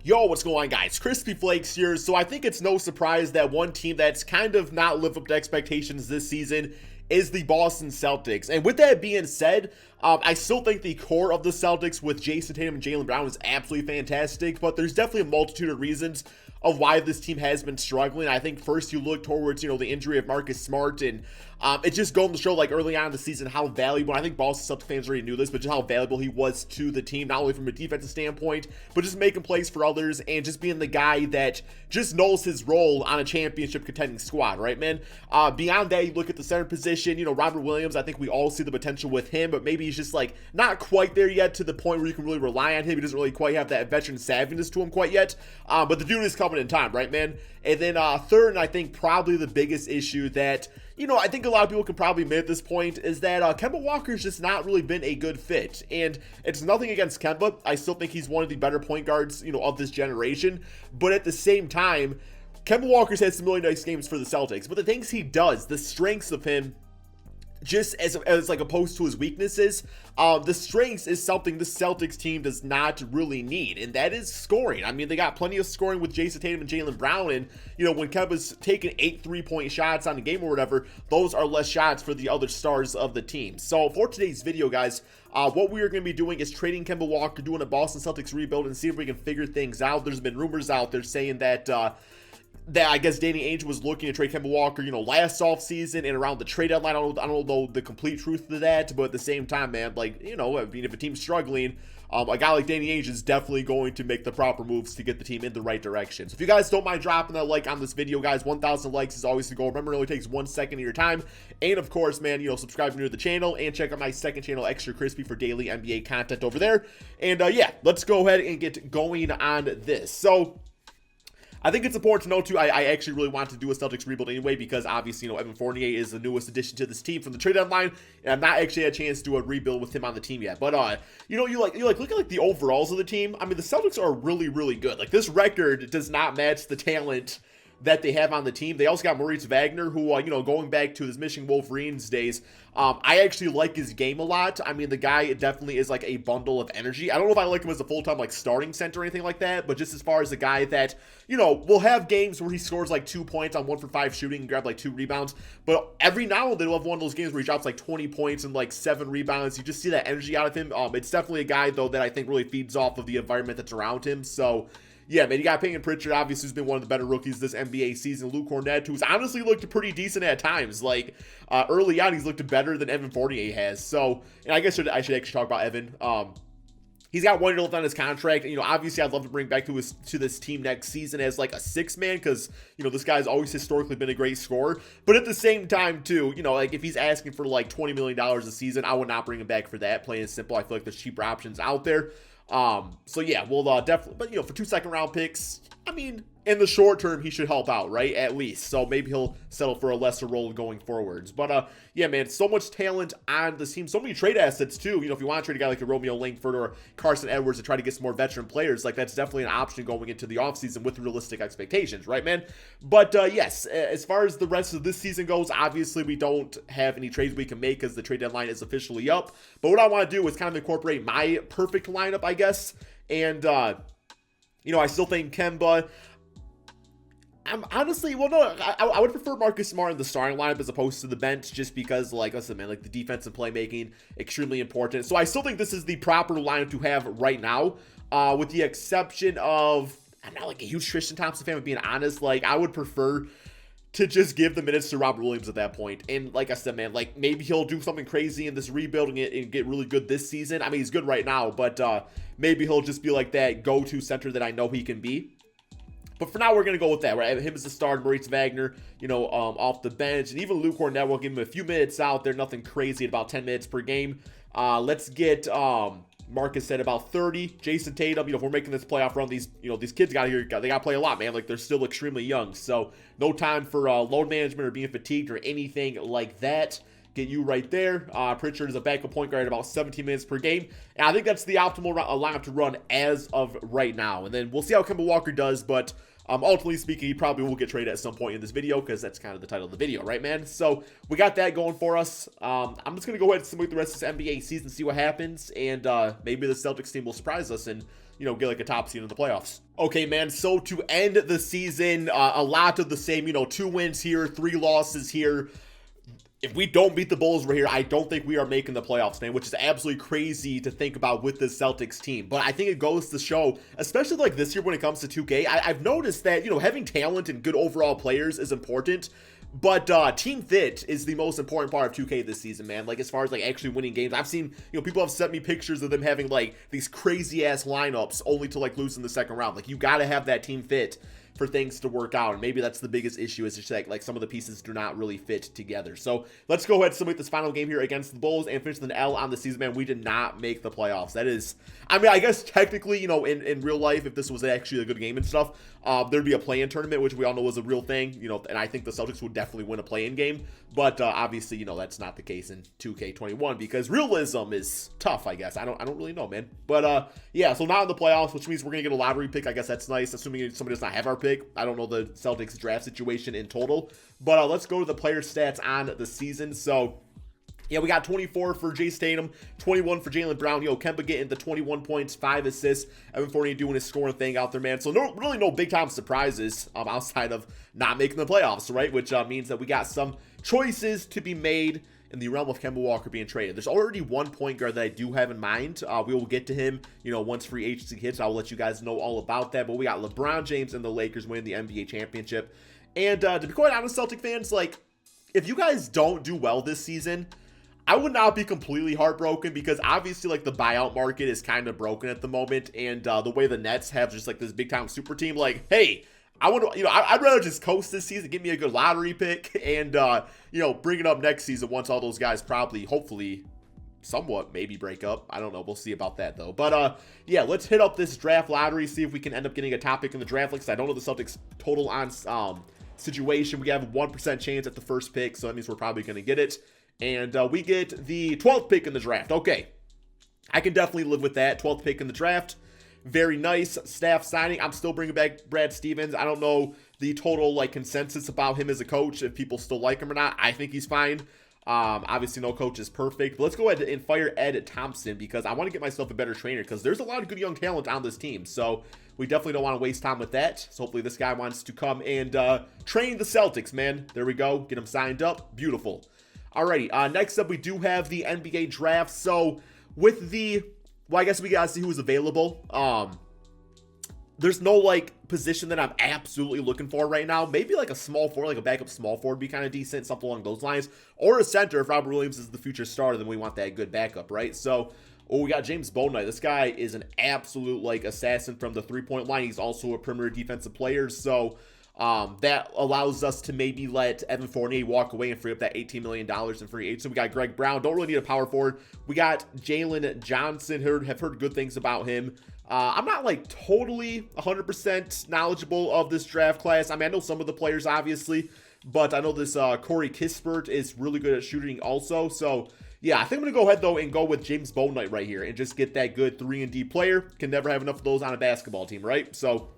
Yo, what's going on, guys? Crispy Flakes here. So I think it's no surprise that one team that's kind of not lived up to expectations this season is the Boston Celtics. And with that being said, I still think the core of the Celtics with Jayson, Tatum, and Jaylen Brown is absolutely fantastic, but there's definitely a multitude of reasons of why this team has been struggling. I think first you look towards, the injury of Marcus Smart, and it just goes to show, like, early on in the season how valuable, I think Boston Celtics fans already knew this, but just how valuable he was to the team, not only from a defensive standpoint, but just making plays for others and just being the guy that just knows his role on a championship contending squad, right, man? Beyond that, you look at the center position, Robert Williams, I think we all see the potential with him, but maybe he's just, like, not quite there yet to the point where you can really rely on him. He doesn't really quite have that veteran savviness to him quite yet, but the dude is coming in time, right, man? And then third, and I think probably the biggest issue that, I think a lot of people can probably admit at this point is that Kemba Walker's just not really been a good fit. And it's nothing against Kemba. I still think he's one of the better point guards, of this generation. But at the same time, Kemba Walker's had some really nice games for the Celtics. But the things he does, the strengths of him, just as like opposed to his weaknesses, the strengths is something the Celtics team does not really need, and that is scoring. I mean, they got plenty of scoring with Jayson Tatum and Jaylen Brown, and when Kemba's taking 8 3-point shots on the game or whatever, those are less shots for the other stars of the team. So for today's video, guys, what we are going to be doing is trading Kemba Walker, doing a Boston Celtics rebuild, and see if we can figure things out. There's been rumors out there saying that I guess Danny Ainge was looking to trade Kemba Walker, last offseason and around the trade deadline. I don't know the complete truth to that, but at the same time, man, like, I mean, if a team's struggling, a guy like Danny Ainge is definitely going to make the proper moves to get the team in the right direction. So if you guys don't mind dropping that like on this video, guys, 1,000 likes is always the goal. Remember, it only takes 1 second of your time. And of course, man, subscribe to the channel and check out my second channel, Extra Crispy, for daily NBA content over there. And yeah, let's go ahead and get going on this. So I think it's important to note, too, I actually really want to do a Celtics rebuild anyway because, obviously, Evan Fournier is the newest addition to this team from the trade deadline, and I've not actually had a chance to do a rebuild with him on the team yet. But, you look at, like, the overalls of the team. I mean, the Celtics are really, really good. Like, this record does not match the talent that they have on the team. They also got Maurice Wagner, who, going back to his Michigan Wolverines days, I actually like his game a lot. I mean, the guy definitely is like a bundle of energy. I don't know if I like him as a full-time, like, starting center or anything like that, but just as far as a guy that, will have games where he scores, like, 2 points on 1 for 5 shooting and grab, like, 2 rebounds, but every now and then he'll have one of those games where he drops, like, 20 points and, like, 7 rebounds. You just see that energy out of him. It's definitely a guy, though, that I think really feeds off of the environment that's around him, so yeah, man, you got Peyton Pritchard, obviously, who's been one of the better rookies this NBA season. Luke Cornett, who's honestly looked pretty decent at times. Like, early on, he's looked better than Evan Fournier has. So, and I guess I should actually talk about Evan. He's got 1 year left on his contract. Obviously, I'd love to bring back to this team next season as, like, a 6-man because, this guy's always historically been a great scorer. But at the same time, too, like, if he's asking for, like, $20 million a season, I would not bring him back for that. Plain and simple, I feel like there's cheaper options out there. So yeah, we'll definitely, but for 2 second-round picks, I mean, in the short term, he should help out, right? At least. So maybe he'll settle for a lesser role going forwards. But yeah, man, so much talent on the team. So many trade assets, too. If you want to trade a guy like a Romeo Langford or Carson Edwards to try to get some more veteran players, like, that's definitely an option going into the offseason with realistic expectations, right, man? But yes, as far as the rest of this season goes, obviously we don't have any trades we can make because the trade deadline is officially up. But what I want to do is kind of incorporate my perfect lineup, I guess. And, I still think Kemba. I'm honestly, well, no, I would prefer Marcus Smart in the starting lineup as opposed to the bench just because, like, listen, man, like, the defensive playmaking, extremely important. So I still think this is the proper lineup to have right now, with the exception of, I'm not, like, a huge Tristan Thompson fan, but being honest, like, I would prefer to just give the minutes to Robert Williams at that point. And like I said, man, like, maybe he'll do something crazy in this rebuilding it and get really good this season. I mean, he's good right now, but maybe he'll just be like that go-to center that I know he can be. But for now, we're going to go with that, right? Him as the starter, Maurice Wagner, off the bench. And even Luke Cornett, we'll give him a few minutes out there. Nothing crazy, at about 10 minutes per game. Let's get Marcus said about 30. Jayson Tatum, if we're making this playoff run, these kids they got to play a lot, man. Like, they're still extremely young. So no time for load management or being fatigued or anything like that. Get you right there. Pritchard is a backup point guard at about 17 minutes per game. And I think that's the optimal lineup to run as of right now. And then we'll see how Kemba Walker does, but ultimately speaking, he probably will get traded at some point in this video because that's kind of the title of the video, right, man? So we got that going for us. I'm just going to go ahead and simulate the rest of this NBA season, see what happens, and maybe the Celtics team will surprise us and get like a top seed in the playoffs. Okay, man, so to end the season, a lot of the same, 2 wins here, 3 losses here. If we don't beat the Bulls right here, I don't think we are making the playoffs, man, which is absolutely crazy to think about with this Celtics team. But I think it goes to show, especially like this year when it comes to 2K, I've noticed that, having talent and good overall players is important. But team fit is the most important part of 2K this season, man. Like, as far as like actually winning games, I've seen, people have sent me pictures of them having like these crazy ass lineups only to like lose in the second round. Like, you got to have that team fit for things to work out, and maybe that's the biggest issue, is just like some of the pieces do not really fit together. So let's go ahead and submit this final game here against the Bulls and finish with an L on the season, man. We did not make the playoffs. That is, I mean, I guess technically, in real life, if this was actually a good game and stuff, there'd be a play-in tournament, which we all know is a real thing, and I think the Celtics would definitely win a play-in game, but obviously, that's not the case in 2K21 because realism is tough, I guess. I don't really know, man. But yeah, so not in the playoffs, which means we're gonna get a lottery pick. I guess that's nice, assuming somebody does not have our pick. I don't know the Celtics draft situation in total, but let's go to the player stats on the season. So yeah, we got 24 for Jayson Tatum, 21 for Jaylen Brown. Kemba getting the 21 points, 5 assists. Evan Fournier doing his scoring thing out there, man. So really no big-time surprises outside of not making the playoffs, right? Which means that we got some choices to be made in the realm of Kemba Walker being traded. There's already one point guard that I do have in mind. We will get to him, once free agency hits. I'll let you guys know all about that. But we got LeBron James and the Lakers winning the NBA championship. And to be quite honest, Celtic fans, like, if you guys don't do well this season, I would not be completely heartbroken because obviously like the buyout market is kind of broken at the moment, and the way the Nets have just like this big time super team, like, hey, I want to, I'd rather just coast this season, give me a good lottery pick, and bring it up next season once all those guys probably, hopefully, somewhat maybe break up. I don't know. We'll see about that though. But yeah, let's hit up this draft lottery, see if we can end up getting a top pick in the draft. Like I said, I don't know the Celtics total on situation. We have a 1% chance at the first pick, so that means we're probably going to get it. And we get the 12th pick in the draft. Okay, I can definitely live with that. 12th pick in the draft. Very nice staff signing. I'm still bringing back Brad Stevens. I don't know the total like consensus about him as a coach, if people still like him or not. I think he's fine. Obviously no coach is perfect, but let's go ahead and fire Ed Thompson because I want to get myself a better trainer because there's a lot of good young talent on this team. So we definitely don't want to waste time with that. So hopefully this guy wants to come and train the Celtics, man. There we go. Get him signed up. Beautiful. Alrighty, next up we do have the NBA draft. So with the, well, I guess we gotta see who's available. There's no like position that I'm absolutely looking for right now. Maybe like a small forward, like a backup small forward would be kind of decent, something along those lines. Or a center if Robert Williams is the future starter, then we want that good backup, right? So, we got James Bouknight. This guy is an absolute like assassin from the three-point line. He's also a perimeter defensive player, so that allows us to maybe let Evan Fournier walk away and free up that $18 million in free agency. So we got Greg Brown. Don't really need a power forward. We got Jaylen Johnson. Have heard good things about him. I'm not like totally 100% knowledgeable of this draft class. I mean, I know some of the players obviously, but I know this Corey Kispert is really good at shooting also. So yeah, I think I'm going to go ahead though and go with James Bouknight right here and just get that good 3-and-D player. Can never have enough of those on a basketball team, right? So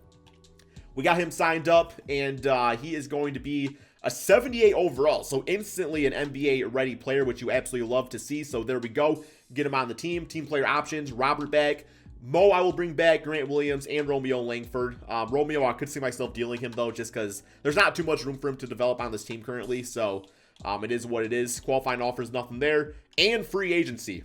we got him signed up, and he is going to be a 78 overall, so instantly an NBA-ready player, which you absolutely love to see. So there we go. Get him on the team. Team player options, Robert back. Mo, I will bring back Grant Williams and Romeo Langford. Romeo, I could see myself dealing him, though, just because there's not too much room for him to develop on this team currently. So it is what it is. Qualifying offers, nothing there. And free agency.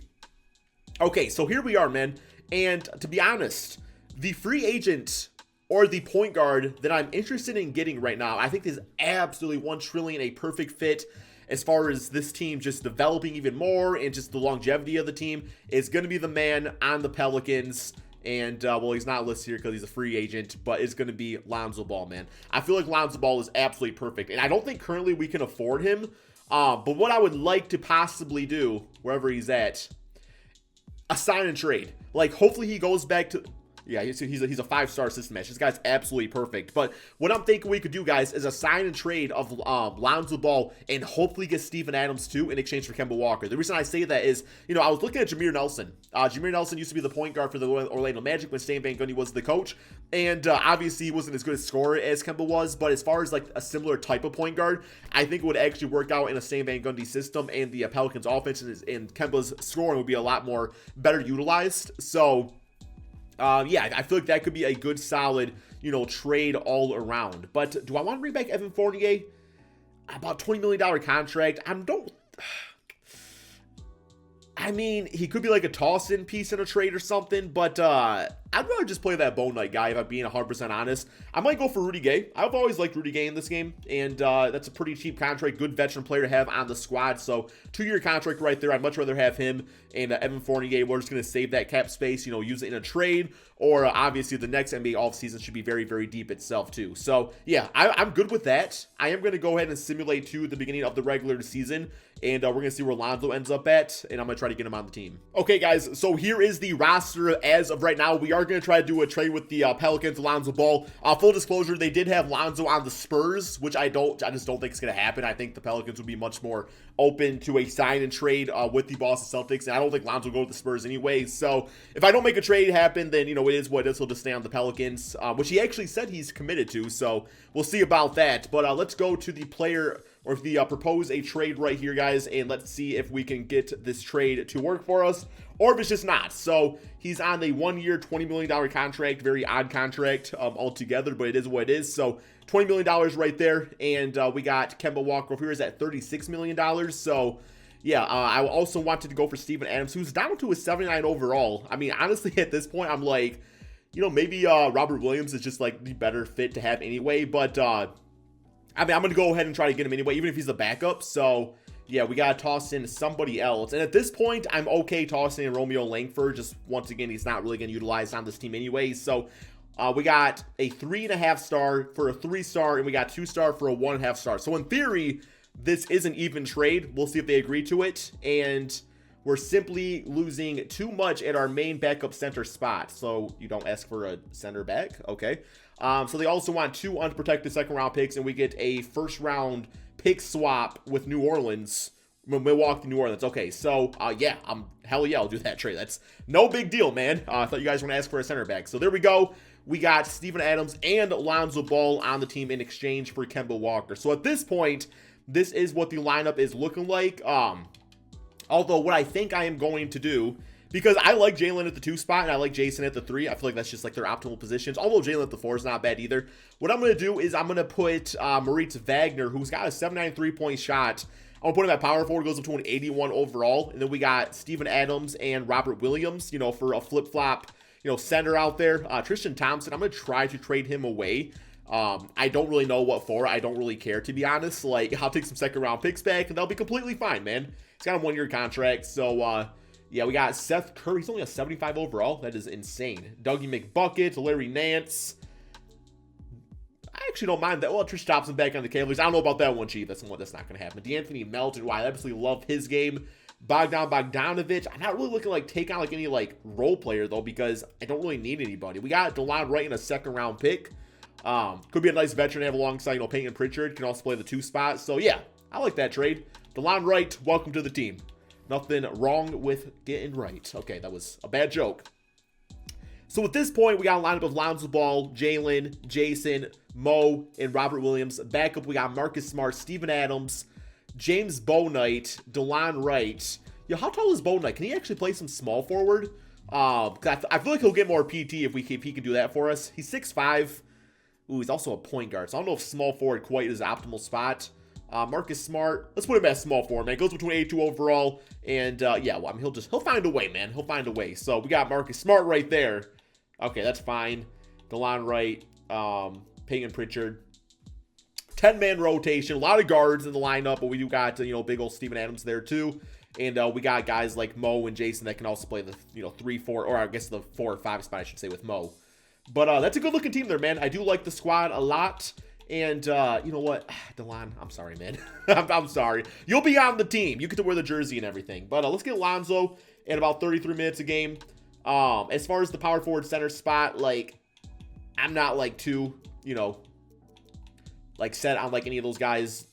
Okay, so here we are, man. And to be honest, the free agent or the point guard that I'm interested in getting right now, I think is absolutely 1 trillion a perfect fit as far as this team just developing even more and just the longevity of the team, is going to be the man on the Pelicans. And, well, he's not listed here because he's a free agent, but it's going to be Lonzo Ball, man. I feel like Lonzo Ball is absolutely perfect, and I don't think currently we can afford him. But what I would like to possibly do, wherever he's at, a sign and trade. Like, hopefully he goes back to... Yeah, he's a 5-star system match. This guy's absolutely perfect. But what I'm thinking we could do, guys, is a sign and trade of Lonzo Ball and hopefully get Steven Adams, too, in exchange for Kemba Walker. The reason I say that is, I was looking at Jameer Nelson. Jameer Nelson used to be the point guard for the Orlando Magic when Stan Van Gundy was the coach. And obviously, he wasn't as good a scorer as Kemba was. But as far as, like, a similar type of point guard, I think it would actually work out in a Stan Van Gundy system. And the Pelicans offense and Kemba's scoring would be a lot more better utilized. So Yeah, I feel like that could be a good, solid, trade all around. But do I want to bring back Evan Fournier? About $20 million contract. I mean, he could be like a toss-in piece in a trade or something, but I'd rather just play that Bone Knight guy if I'm being 100% honest. I might go for Rudy Gay. I've always liked Rudy Gay in this game, and that's a pretty cheap contract, good veteran player to have on the squad, so 2-year contract right there. I'd much rather have him and Evan Fournier. We're just going to save that cap space, use it in a trade, or obviously the next NBA offseason should be very, very deep itself too. So yeah, I'm good with that. I am going to go ahead and simulate too at the beginning of the regular season, and we're going to see where Lonzo ends up at, and I'm going to try to get him on the team. Okay, guys, so here is the roster as of right now. We are going to try to do a trade with the Pelicans, Lonzo Ball. Full disclosure, they did have Lonzo on the Spurs, which I just don't think it's going to happen. I think the Pelicans would be much more open to a sign and trade with the Boston Celtics, and I don't think Lonzo will go to the Spurs anyway. So if I don't make a trade happen, then, it is what it is. He'll just stay on the Pelicans, which he actually said he's committed to, so we'll see about that. But let's go to the player, or the propose a trade right here, guys, and let's see if we can get this trade to work for us, or if it's just not. So he's on a 1-year, $20 million contract, very odd contract altogether, but it is what it is. So $20 million right there, and we got Kemba Walker over here is at $36 million. So yeah, I also wanted to go for Steven Adams, who's down to a 79 overall. I mean, honestly, at this point, I'm like, maybe Robert Williams is just like the better fit to have anyway, but I mean, I'm going to go ahead and try to get him anyway, even if he's the backup. So yeah, we got to toss in somebody else. And at this point, I'm okay tossing in Romeo Langford. Just once again, he's not really going to utilize on this team anyway. So we got a 3.5 star for a 3-star, and we got 2-star for a 1.5 star. So in theory, this is an even trade. We'll see if they agree to it. And we're simply losing too much at our main backup center spot. So you don't ask for a center back. Okay. So they also want 2 unprotected second-round picks, and we get a first-round pick swap with New Orleans, Milwaukee, New Orleans. Okay, so yeah, hell yeah, I'll do that trade. That's no big deal, man. I thought you guys were gonna ask for a center back. So there we go. We got Steven Adams and Lonzo Ball on the team in exchange for Kemba Walker. So at this point, this is what the lineup is looking like. Although what I think I am going to do, because I like Jaylen at the 2 spot and I like Jayson at the 3. I feel like that's just like their optimal positions. Although Jaylen at the 4 is not bad either. What I'm going to do is I'm going to put Maurice Wagner, who's got a 79 3-point shot. I'm going to put him at power forward, goes up to an 81 overall. And then we got Steven Adams and Robert Williams, for a flip-flop, center out there. Tristan Thompson, I'm going to try to trade him away. I don't really know what for. I don't really care, to be honest. Like, I'll take some second-round picks back, and they'll be completely fine, man. He's got a 1-year contract, so, yeah, we got Seth Curry. He's only a 75 overall. That is insane. Dougie McBucket, Larry Nance. I actually don't mind that. Well, Trish Thompson back on the Cavaliers. I don't know about that one, Chief. That's not going to happen. DeAnthony Melton, I absolutely love his game. Bogdanovich. I'm not really looking like take on like any like role player though, because I don't really need anybody. We got DeLon Wright in a 2nd-round pick. Could be a nice veteran to have alongside, Peyton Pritchard. Can also play the 2 spot. So yeah, I like that trade. DeLon Wright, welcome to the team. Nothing wrong with getting right. Okay, that was a bad joke. So at this point, we got a lineup of Lonzo Ball, Jaylen, Jayson, Mo, and Robert Williams. Backup, we got Marcus Smart, Steven Adams, James Bouknight, DeLon Wright. Yo, how tall is Bouknight? Can he actually play some small forward? I feel like he'll get more PT if he can do that for us. He's 6'5". Ooh, he's also a point guard. So I don't know if small forward quite is the optimal spot. Marcus Smart, let's put him at small forward, man. Goes between 82 overall, and yeah, well, I mean, he'll find a way, man. He'll find a way. So we got Marcus Smart right there. Okay, that's fine. DeLon Wright, Peyton Pritchard. 10-man rotation, a lot of guards in the lineup, but we do got, big old Steven Adams there too. And we got guys like Mo and Jayson that can also play the, 3, 4, or I guess the 4 or 5 spot, I should say, with Mo. But that's a good-looking team there, man. I do like the squad a lot. And you know what? DeLon, I'm sorry, man. I'm sorry. You'll be on the team. You get to wear the jersey and everything. But let's get Lonzo in about 33 minutes a game. As far as the power forward center spot, like, I'm not, like, too, like, set on, like, any of those guys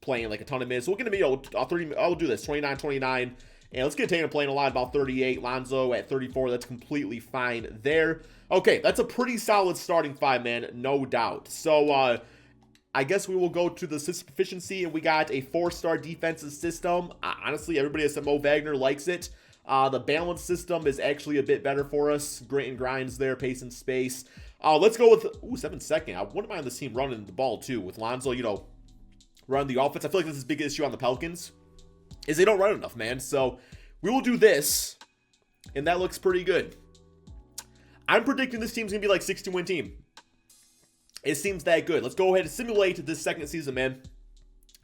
playing, like, a ton of minutes. So we're going to be, 30, I'll do this, 29-29. And let's get Tatum playing a lot, about 38. Lonzo at 34. That's completely fine there. Okay, that's a pretty solid starting 5, man. No doubt. So, I guess we will go to the system efficiency, and we got a 4-star defensive system. Honestly, everybody that said Mo Wagner likes it. The balance system is actually a bit better for us. Grit and grinds there, pace and space. Let's go with 7-second. I wouldn't mind this team running the ball too with Lonzo, you know, running the offense. I feel like this is a big issue on the Pelicans is they don't run enough, man. So we will do this, and that looks pretty good. I'm predicting this team's gonna be like 60-win team. It seems that good. Let's go ahead and simulate this second season, man,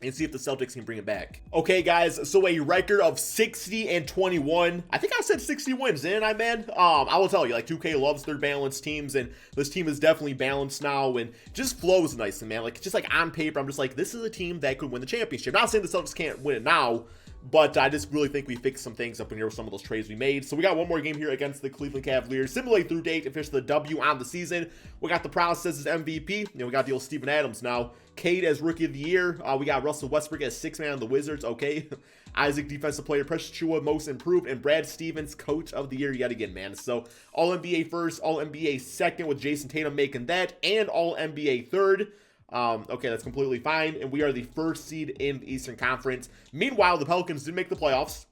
and see if the Celtics can bring it back. Okay, guys, so a record of 60-21. I think I said 60 wins, didn't I, man? I will tell you, like, 2K loves their balanced teams, and this team is definitely balanced now, and just flows nicely, man. Like, just like on paper, I'm just like, this is a team that could win the championship. Not saying the Celtics can't win it now, but I just really think we fixed some things up in here with some of those trades we made. So we got one more game here against the Cleveland Cavaliers. Simulate through date, officially the W on the season. We got the process as MVP. We got the old Steven Adams now. Cade as Rookie of the Year. We got Russell Westbrook as 6-man on the Wizards. Okay. Isaac Defensive Player. Precious Chua Most Improved. And Brad Stevens Coach of the Year yet again, man. So All-NBA first, All-NBA second with Jayson Tatum making that. And All-NBA third. Okay, that's completely fine, and we are the first seed in the Eastern Conference. Meanwhile, the Pelicans did make the playoffs.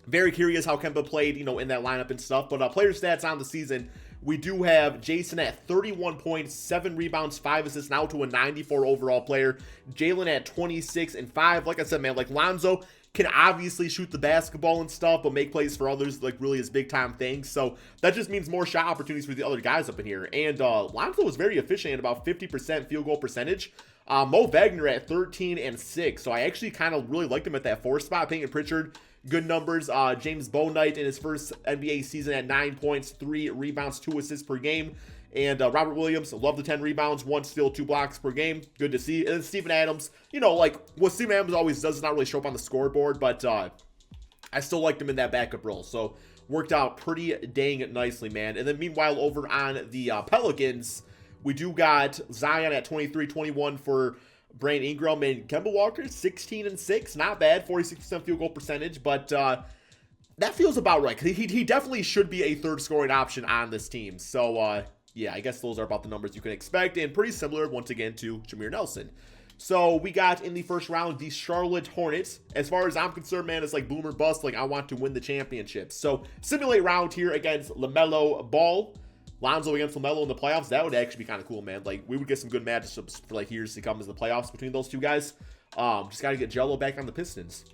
Very curious how Kemba played, you know, in that lineup and stuff, but player stats on the season, we do have Jayson at 31 points, 7 rebounds, 5 assists, now to a 94 overall player. Jaylen at 26 and 5. Like I said, man, like Lonzo can obviously shoot the basketball and stuff, but make plays for others, like really his big time thing. So that just means more shot opportunities for the other guys up in here. And Lonzo was very efficient at about 50% field goal percentage. Mo Wagner at 13 and 6. So I actually kind of really liked him at that 4 spot. Payton Pritchard, good numbers. James Bouknight in his first NBA season at 9 points, 3 rebounds, 2 assists per game. And Robert Williams, love the 10 rebounds, 1 steal, 2 blocks per game. Good to see. And then Steven Adams, you know, like what Steven Adams always does is not really show up on the scoreboard, but I still liked him in that backup role. So worked out pretty dang nicely, man. And then meanwhile, over on the Pelicans, we do got Zion at 23-21 for Brandon Ingram, and Kemba Walker 16 and 6. Not bad, 46% field goal percentage, but that feels about right. He definitely should be a third scoring option on this team. So yeah, I guess those are about the numbers you can expect, and pretty similar, once again, to Jameer Nelson. So we got in the first round the Charlotte Hornets. As far as I'm concerned, man, it's like boom or bust. Like, I want to win the championship. So simulate round here against LaMelo Ball. Lonzo against LaMelo in the playoffs. That would actually be kind of cool, man. Like, we would get some good matchups for like years to come as the playoffs between those two guys. Just got to get Jello back on the Pistons.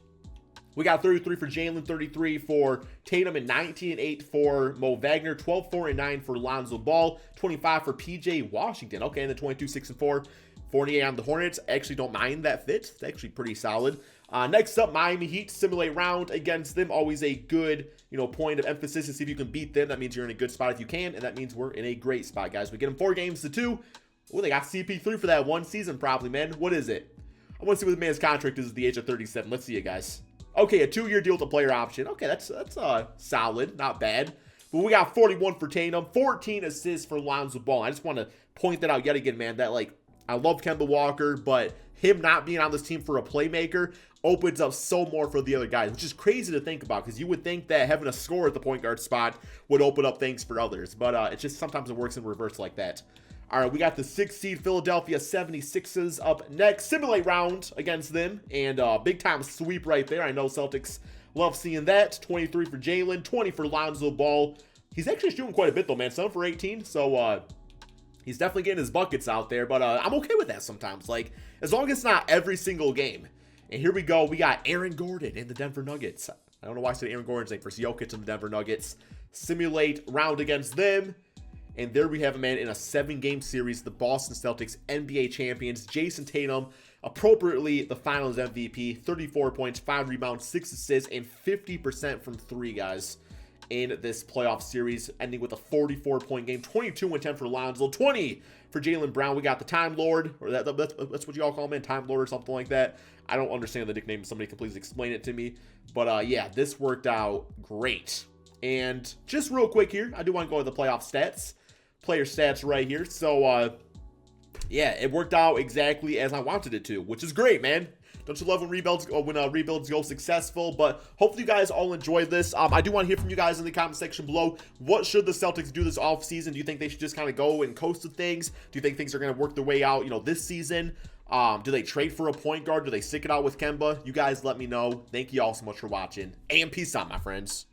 We got 33 for Jaylen, 33 for Tatum, and 19 and 8 for Mo Wagner, 12, 4 and 9 for Lonzo Ball, 25 for PJ Washington. Okay, and then 22, 6 and 4, 48 on the Hornets. Actually don't mind that fit. It's actually pretty solid. Next up, Miami Heat. Simulate round against them. Always a good, you know, point of emphasis to see if you can beat them. That means you're in a good spot if you can, and that means we're in a great spot, guys. We get them 4-2. Oh, they got CP3 for that one season probably, man. What is it? I want to see what the man's contract is at the age of 37. Let's see it, guys. Okay, a 2-year deal with a player option. Okay, that's solid, not bad. But we got 41 for Tatum, 14 assists for Lonzo Ball. I just want to point that out yet again, man, that, like, I love Kemba Walker, but him not being on this team for a playmaker opens up so more for the other guys, which is crazy to think about, because you would think that having a score at the point guard spot would open up things for others. But it's just sometimes it works in reverse like that. All right, we got the 6th seed Philadelphia 76ers up next. Simulate round against them, and big time sweep right there. I know Celtics love seeing that. 23 for Jaylen, 20 for Lonzo Ball. He's actually shooting quite a bit though, man. 7 for 18, so he's definitely getting his buckets out there. But I'm okay with that sometimes, like as long as it's not every single game. And here we go. We got Aaron Gordon in the Denver Nuggets. I don't know why I said Aaron Gordon's name for Jokic in the Denver Nuggets. Simulate round against them. And there we have a man in a 7-game series, the Boston Celtics NBA champions, Jayson Tatum, appropriately the finals MVP, 34 points, 5 rebounds, 6 assists, and 50% from 3, guys, in this playoff series, ending with a 44-point game, 22 and 10 for Lonzo, 20 for Jaylen Brown. We got the Time Lord, or that's what you all call him, Time Lord or something like that. I don't understand the nickname. Somebody can please explain it to me. But yeah, this worked out great. And just real quick here, I do want to go to the playoff stats. Player stats right here. So yeah, it worked out exactly as I wanted it to, which is great, man. Don't you love when rebuilds go successful? But hopefully you guys all enjoyed this. I do want to hear from you guys in the comment section below. What should the Celtics do this offseason? Do you think they should just kind of go and coast with things? Do you think things are going to work their way out, you know, this season? Do they trade for a point guard? Do they stick it out with Kemba? You guys let me know. Thank you all so much for watching, and peace out, my friends.